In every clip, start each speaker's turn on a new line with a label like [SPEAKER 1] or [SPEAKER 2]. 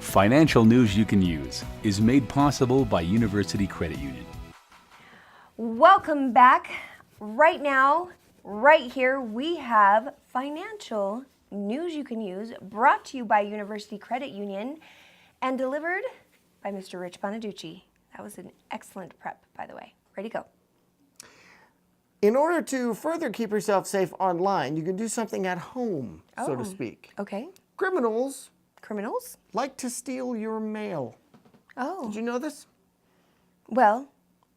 [SPEAKER 1] Financial news you can use is made possible by University Credit Union.
[SPEAKER 2] Welcome back. Right now, right here, we have financial news you can use, brought to you by University Credit Union and delivered by Mr. Rich Bonaducci. That was an excellent prep, by the way. Ready, go.
[SPEAKER 3] In order to further keep yourself safe online, you can do something at home, so to speak.
[SPEAKER 2] Okay.
[SPEAKER 3] Criminals
[SPEAKER 2] Criminals?
[SPEAKER 3] like to steal your mail.
[SPEAKER 2] Oh.
[SPEAKER 3] Did you know this?
[SPEAKER 2] Well,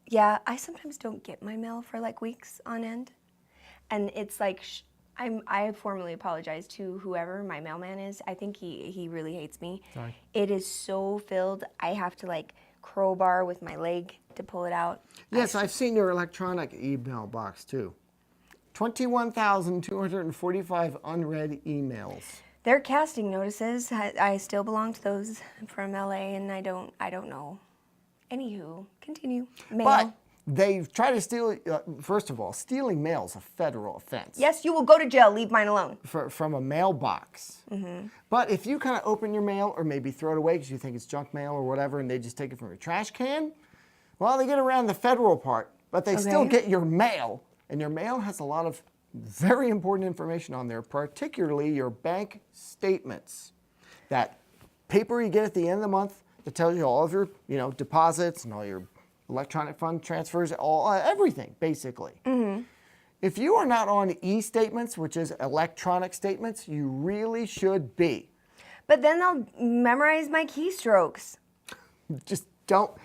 [SPEAKER 2] yeah, I sometimes don't get my mail for like weeks on end. And it's like, I formally apologize to whoever my mailman is. I think he really hates me.
[SPEAKER 3] Sorry.
[SPEAKER 2] It is so filled, I have to like crowbar with my leg to pull it out.
[SPEAKER 3] Yes, I've seen your electronic email box too. 21,245 unread emails.
[SPEAKER 2] They're casting notices. I still belong to those from LA, and I don't know. Anywho, continue. Mail.
[SPEAKER 3] But they try to steal, first of all, stealing mail is a federal offense.
[SPEAKER 2] Yes, you will go to jail. Leave mine alone.
[SPEAKER 3] From a mailbox. Mm-hmm. But if you kind of open your mail or maybe throw it away because you think it's junk mail or whatever, and they just take it from your trash can, well, they get around the federal part, but they still get your mail. And your mail has a lot of very important information on there, particularly your bank statements. That paper you get at the end of the month that tells you all of your, deposits and all your electronic fund transfers, everything, basically. Mm-hmm. If you are not on e-statements, which is electronic statements, you really should be.
[SPEAKER 2] But then they'll memorize my keystrokes.
[SPEAKER 3] Just don't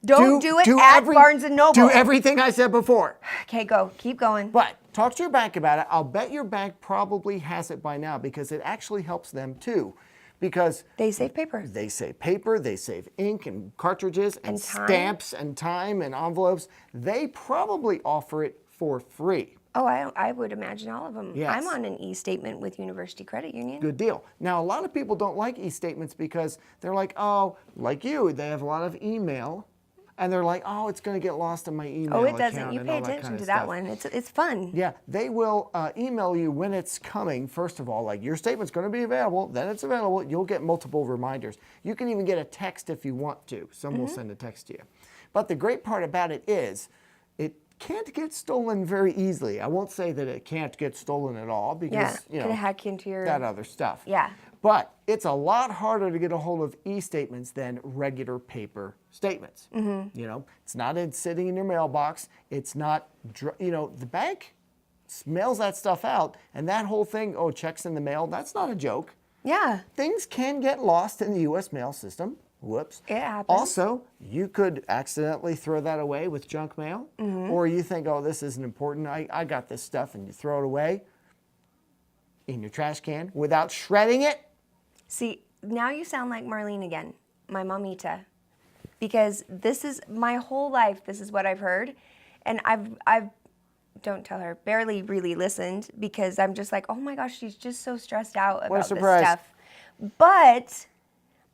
[SPEAKER 2] do it at Barnes & Noble.
[SPEAKER 3] Do everything I said before.
[SPEAKER 2] Okay, go. Keep going.
[SPEAKER 3] But talk to your bank about it. I'll bet your bank probably has it by now because it actually helps them too. Because
[SPEAKER 2] they save paper.
[SPEAKER 3] They save paper, they save ink and cartridges and stamps and time and envelopes. They probably offer it for free.
[SPEAKER 2] Oh, I would imagine all of them.
[SPEAKER 3] Yes.
[SPEAKER 2] I'm on an e-statement with University Credit Union.
[SPEAKER 3] Good deal. Now, a lot of people don't like e-statements because they're like, oh, like you, they have a lot of email. And they're like, oh, it's going to get lost in my email
[SPEAKER 2] account. Oh, it doesn't.
[SPEAKER 3] Account
[SPEAKER 2] You pay attention to that one. It's fun.
[SPEAKER 3] Yeah, they will email you when it's coming. First of all, like your statement's going to be available. Then it's available. You'll get multiple reminders. You can even get a text if you want to. Someone will send a text to you. But the great part about it is it can't get stolen very easily. I won't say that it can't get stolen at all because,
[SPEAKER 2] could hack into your...
[SPEAKER 3] that other stuff.
[SPEAKER 2] Yeah.
[SPEAKER 3] But it's a lot harder to get a hold of e-statements than regular paper statements. Mm-hmm. It's not sitting in your mailbox. It's not, the bank mails that stuff out, and that whole thing, checks in the mail, that's not a joke.
[SPEAKER 2] Yeah.
[SPEAKER 3] Things can get lost in the U.S. mail system. Whoops.
[SPEAKER 2] It happens.
[SPEAKER 3] Also, you could accidentally throw that away with junk mail, or you think, this isn't important, I got this stuff, and you throw it away in your trash can without shredding it.
[SPEAKER 2] See, now you sound like Marlene again, my mamita, because this is my whole life. This is what I've heard, and I've don't tell her, barely really listened because I'm just like, oh my gosh, she's just so stressed out about this stuff. But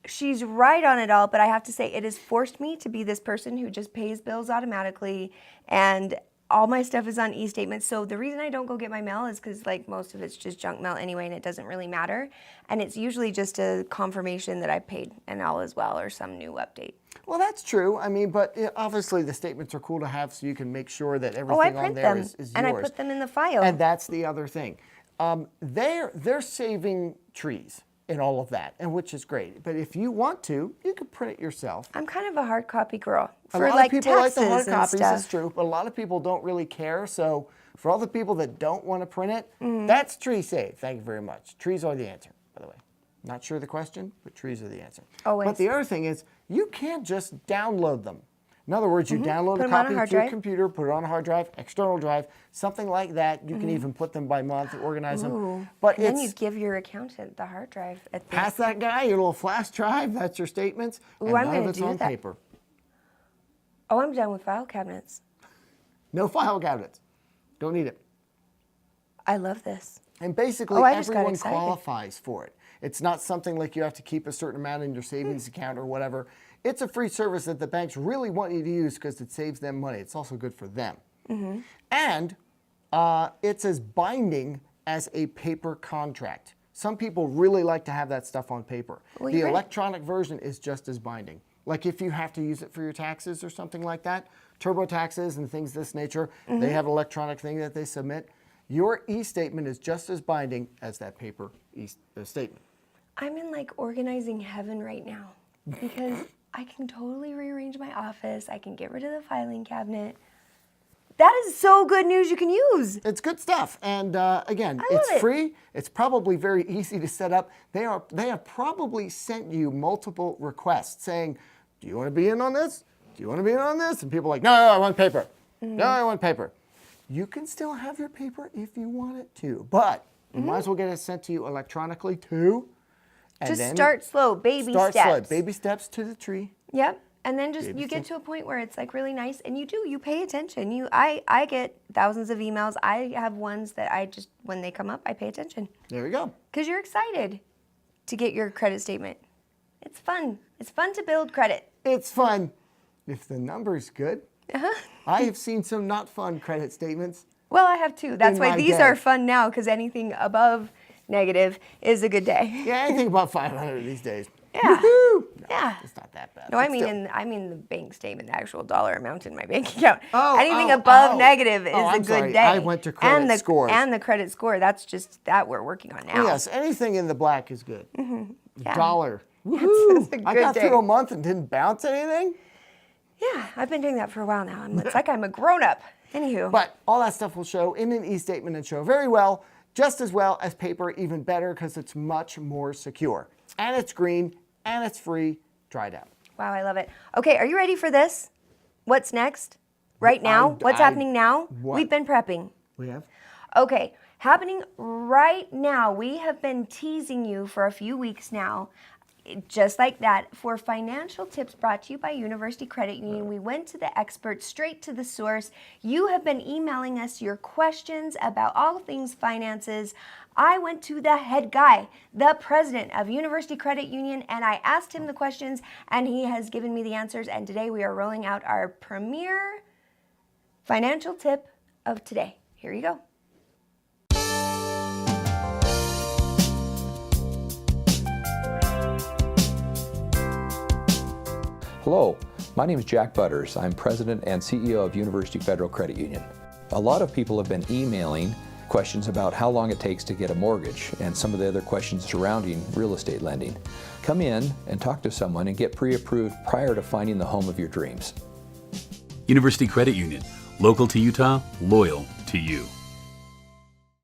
[SPEAKER 2] she's right on it all. But I have to say, it has forced me to be this person who just pays bills automatically, and all my stuff is on e-statements. So the reason I don't go get my mail is because most of it's just junk mail anyway, and it doesn't really matter. And it's usually just a confirmation that I paid and all is well, or some new update.
[SPEAKER 3] Well, that's true. But obviously the statements are cool to have so you can make sure that everything on there is yours.
[SPEAKER 2] And I put them in the file.
[SPEAKER 3] And that's the other thing. They're saving trees and all of that, and which is great. But if you want to, you can print it yourself.
[SPEAKER 2] I'm kind of a hard copy girl. For
[SPEAKER 3] a lot of people like the hard
[SPEAKER 2] copies,
[SPEAKER 3] that's true, but a lot of people don't really care. So for all the people that don't want to print it, that's tree save. Thank you very much. Trees are the answer, by the way. Not sure of the question, but trees are the answer.
[SPEAKER 2] Always.
[SPEAKER 3] But the other thing is, you can't just download them. In other words, you download a copy to your computer, put it on a hard drive, external drive, something like that. You can even put them by month, organize them. But
[SPEAKER 2] and then you give your accountant the hard drive.
[SPEAKER 3] Pass that guy your little flash drive. That's your statements.
[SPEAKER 2] Ooh,
[SPEAKER 3] and none of it's on paper.
[SPEAKER 2] Oh, I'm done with file cabinets.
[SPEAKER 3] No file cabinets. Don't need it.
[SPEAKER 2] I love this.
[SPEAKER 3] And basically, everyone qualifies for it. It's not something like you have to keep a certain amount in your savings account or whatever. It's a free service that the banks really want you to use because it saves them money. It's also good for them. And it's as binding as a paper contract. Some people really like to have that stuff on paper.
[SPEAKER 2] Well,
[SPEAKER 3] The
[SPEAKER 2] you're right.
[SPEAKER 3] electronic version is just as binding. Like if you have to use it for your taxes or something like that, TurboTaxes and things of this nature, they have an electronic thing that they submit. Your e-statement is just as binding as that paper statement.
[SPEAKER 2] I'm in like organizing heaven right now because I can totally rearrange my office. I can get rid of the filing cabinet. That is so good news you can use.
[SPEAKER 3] It's good stuff, and again,
[SPEAKER 2] I
[SPEAKER 3] it's
[SPEAKER 2] love it.
[SPEAKER 3] free. It's probably very easy to set up. They have probably sent you multiple requests saying, "Do you want to be in on this? Do you want to be in on this?" And people are like, "No, I want paper. No, I want paper." You can still have your paper if you want it to, but you might as well get it sent to you electronically too. And
[SPEAKER 2] Just
[SPEAKER 3] then
[SPEAKER 2] start slow, baby
[SPEAKER 3] start
[SPEAKER 2] steps.
[SPEAKER 3] slow, baby steps to the tree.
[SPEAKER 2] Yep. And then just
[SPEAKER 3] Baby
[SPEAKER 2] you get
[SPEAKER 3] steps.
[SPEAKER 2] to a point where it's like really nice and you pay attention. I get thousands of emails. I have ones that I just, when they come up, I pay attention.
[SPEAKER 3] There we go.
[SPEAKER 2] Because you're excited to get your credit statement. It's fun. It's fun to build credit.
[SPEAKER 3] It's fun if the number's good. I have seen some not fun credit statements.
[SPEAKER 2] Well, I have two. That's
[SPEAKER 3] In
[SPEAKER 2] why
[SPEAKER 3] my
[SPEAKER 2] these
[SPEAKER 3] day.
[SPEAKER 2] are fun now because anything above negative is a good day.
[SPEAKER 3] Yeah, anything about 500 these days.
[SPEAKER 2] Yeah.
[SPEAKER 3] Woohoo! No,
[SPEAKER 2] Yeah.
[SPEAKER 3] it's not that bad.
[SPEAKER 2] No, I
[SPEAKER 3] but
[SPEAKER 2] mean
[SPEAKER 3] still.
[SPEAKER 2] I mean the bank statement, the actual dollar amount in my bank account.
[SPEAKER 3] Oh,
[SPEAKER 2] Anything
[SPEAKER 3] oh,
[SPEAKER 2] above
[SPEAKER 3] oh.
[SPEAKER 2] negative is
[SPEAKER 3] Oh,
[SPEAKER 2] a
[SPEAKER 3] I'm
[SPEAKER 2] good
[SPEAKER 3] sorry.
[SPEAKER 2] day.
[SPEAKER 3] I went to credit
[SPEAKER 2] and the,
[SPEAKER 3] scores.
[SPEAKER 2] And the credit score, that's just that we're working on now.
[SPEAKER 3] Yes, anything in the black is good.
[SPEAKER 2] Yeah.
[SPEAKER 3] Dollar.
[SPEAKER 2] That's
[SPEAKER 3] Woohoo!
[SPEAKER 2] a
[SPEAKER 3] I
[SPEAKER 2] good
[SPEAKER 3] got
[SPEAKER 2] day.
[SPEAKER 3] through a month and didn't bounce anything.
[SPEAKER 2] Yeah, I've been doing that for a while now. It's like I'm a grown up. Anywho.
[SPEAKER 3] But all that stuff will show in an e-statement and show very well, just as well as paper, even better because it's much more secure. And it's green, and it's free, dried out.
[SPEAKER 2] Wow, I love it. Okay, are you ready for this? What's next? Right now? What's happening now?
[SPEAKER 3] what?
[SPEAKER 2] We've been prepping.
[SPEAKER 3] We have?
[SPEAKER 2] Okay, happening right now. We have been teasing you for a few weeks now, just like that, for financial tips brought to you by University Credit Union. We went to the experts, straight to the source. You have been emailing us your questions about all things finances. I went to the head guy, the president of University Credit Union, and I asked him the questions, and he has given me the answers. And today we are rolling out our premier financial tip of today. Here you go.
[SPEAKER 4] Hello, my name is Jack Butters. I'm President and CEO of University Federal Credit Union. A lot of people have been emailing questions about how long it takes to get a mortgage and some of the other questions surrounding real estate lending. Come in and talk to someone and get pre-approved prior to finding the home of your dreams.
[SPEAKER 1] University Credit Union, local to Utah, loyal to you.